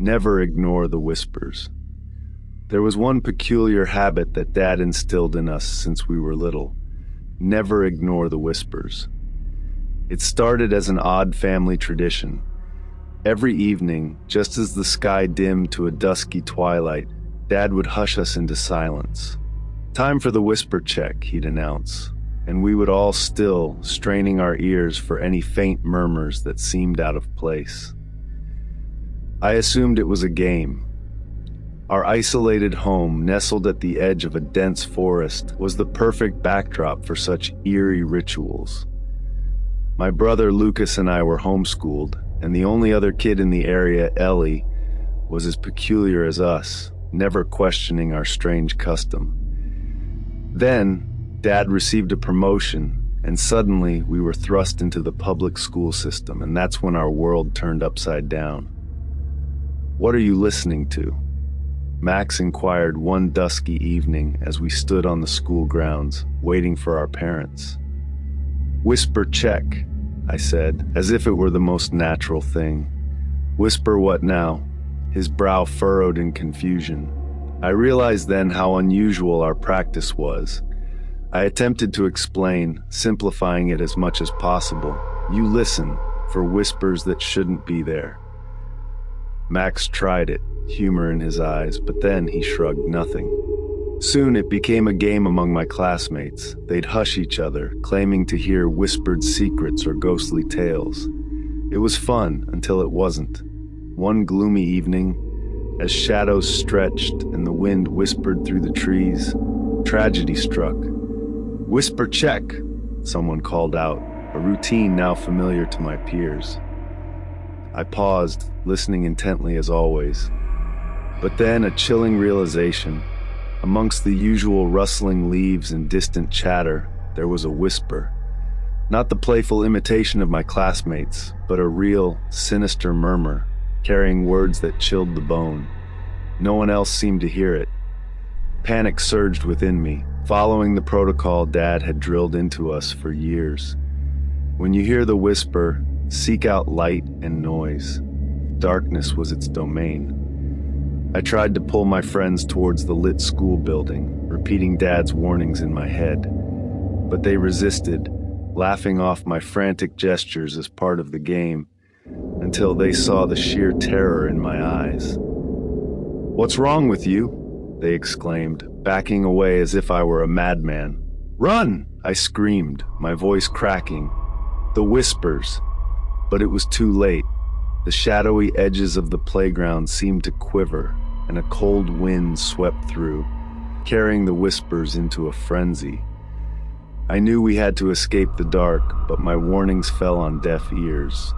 Never ignore the whispers. There was one peculiar habit that Dad instilled in us since we were little. Never ignore the whispers. It started as an odd family tradition. Every evening, just as the sky dimmed to a dusky twilight, Dad would hush us into silence. "Time for the whisper check," he'd announce, and we would all still, straining our ears for any faint murmurs that seemed out of place. I assumed it was a game. Our isolated home, nestled at the edge of a dense forest, was the perfect backdrop for such eerie rituals. My brother Lucas and I were homeschooled, and the only other kid in the area, Ellie, was as peculiar as us, never questioning our strange custom. Then, Dad received a promotion, and suddenly we were thrust into the public school system, and that's when our world turned upside down. "What are you listening to?" Max inquired one dusky evening as we stood on the school grounds, waiting for our parents. "Whisper check," I said, as if it were the most natural thing. "Whisper what now?" His brow furrowed in confusion. I realized then how unusual our practice was. I attempted to explain, simplifying it as much as possible. "You listen for whispers that shouldn't be there." Max tried it, humor in his eyes, but then he shrugged nothing. Soon it became a game among my classmates. They'd hush each other, claiming to hear whispered secrets or ghostly tales. It was fun until it wasn't. One gloomy evening, as shadows stretched and the wind whispered through the trees, tragedy struck. "Whisper check," someone called out, a routine now familiar to my peers. I paused, listening intently as always. But then a chilling realization. Amongst the usual rustling leaves and distant chatter, there was a whisper. Not the playful imitation of my classmates, but a real, sinister murmur, carrying words that chilled the bone. No one else seemed to hear it. Panic surged within me, following the protocol Dad had drilled into us for years. When you hear the whisper, seek out light and noise. Darkness was its domain. I tried to pull my friends towards the lit school building, repeating Dad's warnings in my head. But they resisted, laughing off my frantic gestures as part of the game, until they saw the sheer terror in my eyes. "What's wrong with you?" they exclaimed, backing away as if I were a madman. "Run!" I screamed, my voice cracking. "The whispers." But it was too late. The shadowy edges of the playground seemed to quiver, and a cold wind swept through, carrying the whispers into a frenzy. I knew we had to escape the dark, but my warnings fell on deaf ears.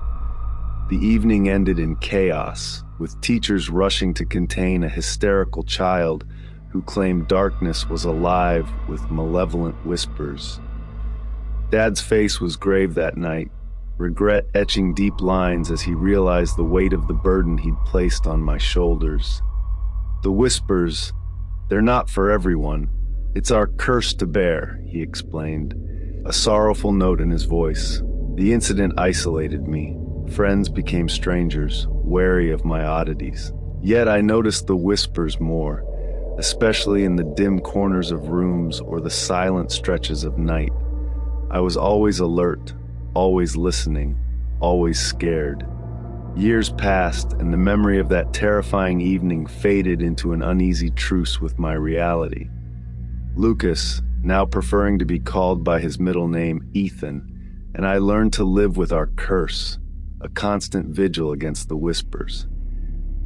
The evening ended in chaos, with teachers rushing to contain a hysterical child who claimed darkness was alive with malevolent whispers. Dad's face was grave that night, regret etching deep lines as he realized the weight of the burden he'd placed on my shoulders. "The whispers, they're not for everyone. It's our curse to bear," he explained, a sorrowful note in his voice. The incident isolated me. Friends became strangers, wary of my oddities. Yet I noticed the whispers more, especially in the dim corners of rooms or the silent stretches of night. I was always alert, always listening, always scared. Years passed, and the memory of that terrifying evening faded into an uneasy truce with my reality. Lucas, now preferring to be called by his middle name, Ethan, and I learned to live with our curse, a constant vigil against the whispers.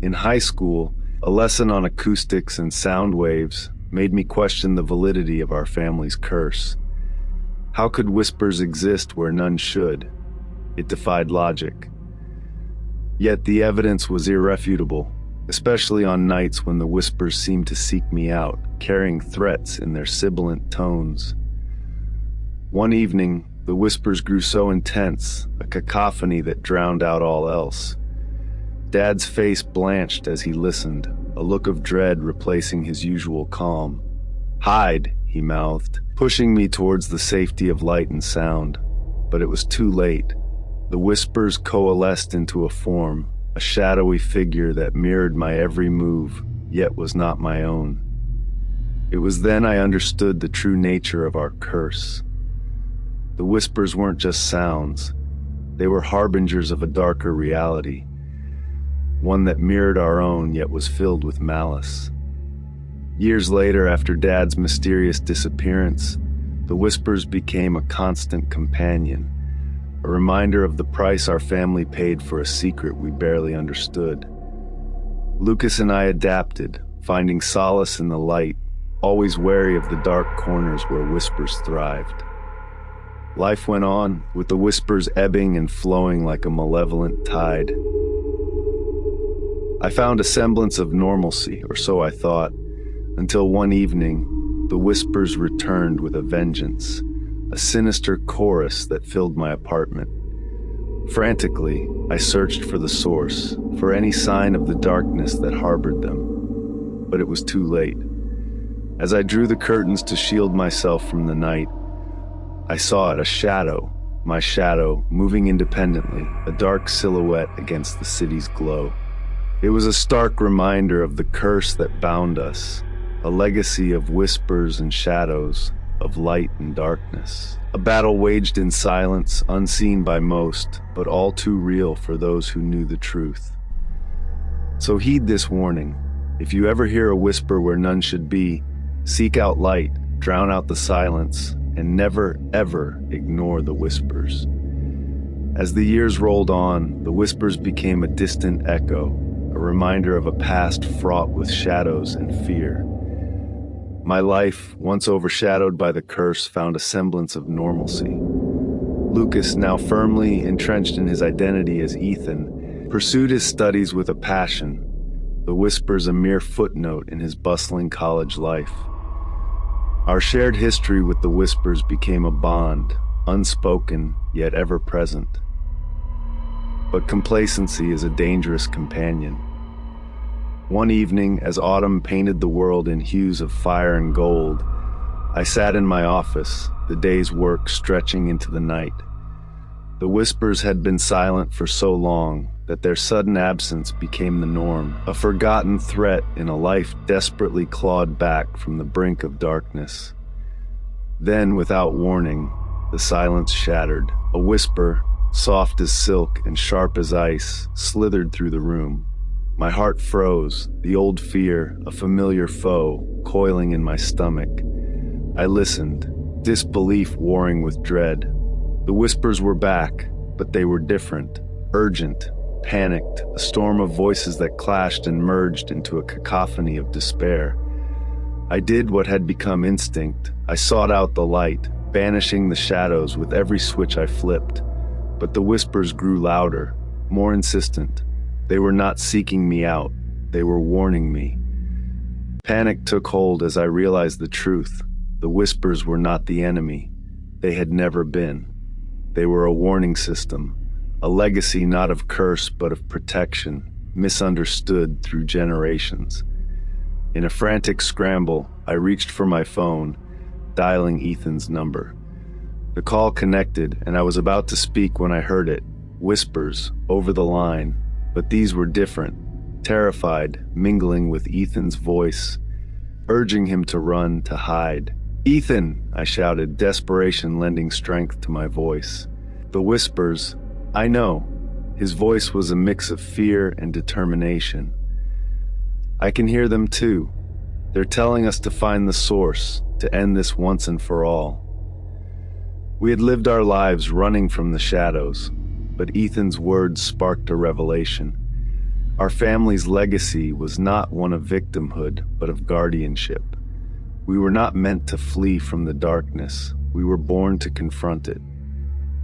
In high school, a lesson on acoustics and sound waves made me question the validity of our family's curse. How could whispers exist where none should? It defied logic. Yet the evidence was irrefutable, especially on nights when the whispers seemed to seek me out, carrying threats in their sibilant tones. One evening, the whispers grew so intense, a cacophony that drowned out all else. Dad's face blanched as he listened, a look of dread replacing his usual calm. "Hide," he mouthed, pushing me towards the safety of light and sound. But it was too late. The whispers coalesced into a form, a shadowy figure that mirrored my every move, yet was not my own. It was then I understood the true nature of our curse. The whispers weren't just sounds. They were harbingers of a darker reality, one that mirrored our own yet was filled with malice. Years later, after Dad's mysterious disappearance, the whispers became a constant companion, a reminder of the price our family paid for a secret we barely understood. Lucas and I adapted, finding solace in the light, always wary of the dark corners where whispers thrived. Life went on, with the whispers ebbing and flowing like a malevolent tide. I found a semblance of normalcy, or so I thought, until one evening, the whispers returned with a vengeance, a sinister chorus that filled my apartment. Frantically, I searched for the source, for any sign of the darkness that harbored them. But it was too late. As I drew the curtains to shield myself from the night, I saw it, a shadow, my shadow, moving independently, a dark silhouette against the city's glow. It was a stark reminder of the curse that bound us, a legacy of whispers and shadows, of light and darkness. A battle waged in silence, unseen by most, but all too real for those who knew the truth. So heed this warning. If you ever hear a whisper where none should be, seek out light, drown out the silence, and never, ever ignore the whispers. As the years rolled on, the whispers became a distant echo, a reminder of a past fraught with shadows and fear. My life, once overshadowed by the curse, found a semblance of normalcy. Lucas, now firmly entrenched in his identity as Ethan, pursued his studies with a passion, the whispers a mere footnote in his bustling college life. Our shared history with the whispers became a bond, unspoken yet ever present. But complacency is a dangerous companion. One evening, as autumn painted the world in hues of fire and gold, I sat in my office, the day's work stretching into the night. The whispers had been silent for so long that their sudden absence became the norm, a forgotten threat in a life desperately clawed back from the brink of darkness. Then, without warning, the silence shattered. A whisper, soft as silk and sharp as ice, slithered through the room. My heart froze, the old fear, a familiar foe, coiling in my stomach. I listened, disbelief warring with dread. The whispers were back, but they were different, urgent, panicked, a storm of voices that clashed and merged into a cacophony of despair. I did what had become instinct. I sought out the light, banishing the shadows with every switch I flipped. But the whispers grew louder, more insistent. They were not seeking me out, they were warning me. Panic took hold as I realized the truth. The whispers were not the enemy. They had never been. They were a warning system, a legacy not of curse but of protection, misunderstood through generations. In a frantic scramble, I reached for my phone, dialing Ethan's number. The call connected, and I was about to speak when I heard it, whispers, over the line. But these were different, terrified, mingling with Ethan's voice, urging him to run, to hide. "Ethan!" I shouted, desperation lending strength to my voice. The whispers, "I know." His voice was a mix of fear and determination. "I can hear them too. They're telling us to find the source, to end this once and for all." We had lived our lives running from the shadows, but Ethan's words sparked a revelation. Our family's legacy was not one of victimhood, but of guardianship. We were not meant to flee from the darkness. We were born to confront it.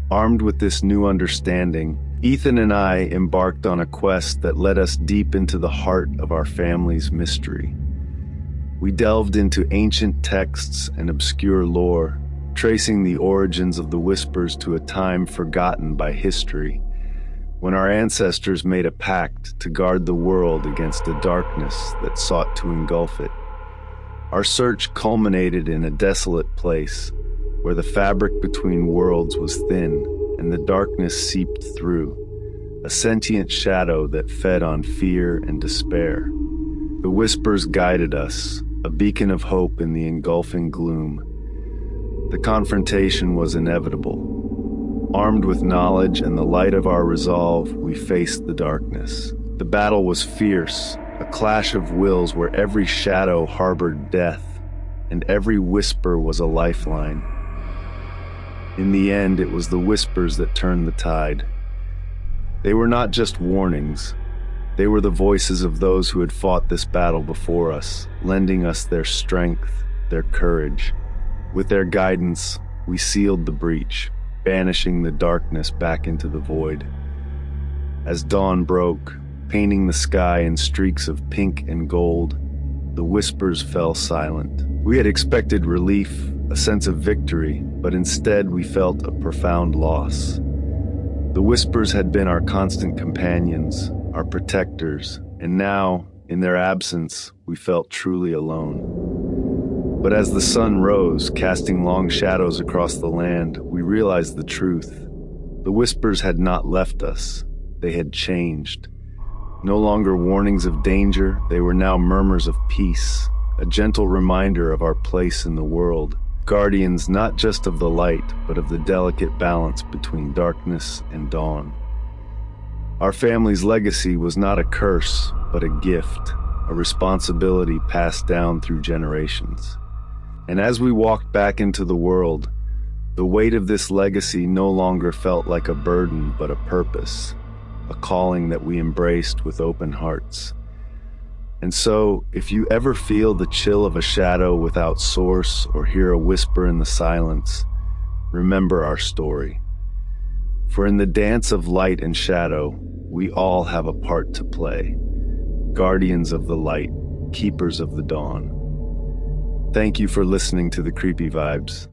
Armed with this new understanding, Ethan and I embarked on a quest that led us deep into the heart of our family's mystery. We delved into ancient texts and obscure lore, tracing the origins of the whispers to a time forgotten by history, when our ancestors made a pact to guard the world against a darkness that sought to engulf it. Our search culminated in a desolate place, where the fabric between worlds was thin and the darkness seeped through. a sentient shadow that fed on fear and despair. The whispers guided us, a beacon of hope in the engulfing gloom. The confrontation was inevitable. Armed with knowledge and the light of our resolve, we faced the darkness. The battle was fierce, a clash of wills where every shadow harbored death, and every whisper was a lifeline. In the end, it was the whispers that turned the tide. They were not just warnings. They were the voices of those who had fought this battle before us, lending us their strength, their courage. With their guidance, we sealed the breach, banishing the darkness back into the void. As dawn broke, painting the sky in streaks of pink and gold, the whispers fell silent. We had expected relief, a sense of victory, but instead we felt a profound loss. The whispers had been our constant companions, our protectors, and now, in their absence, we felt truly alone. But as the sun rose, casting long shadows across the land, we realized the truth. The whispers had not left us. They had changed. No longer warnings of danger, they were now murmurs of peace, a gentle reminder of our place in the world, guardians not just of the light, but of the delicate balance between darkness and dawn. Our family's legacy was not a curse, but a gift, a responsibility passed down through generations. And as we walked back into the world, the weight of this legacy no longer felt like a burden, but a purpose, a calling that we embraced with open hearts. And so, if you ever feel the chill of a shadow without source or hear a whisper in the silence, remember our story. For in the dance of light and shadow, we all have a part to play. Guardians of the light, keepers of the dawn. Thank you for listening to the Creepy Vibes.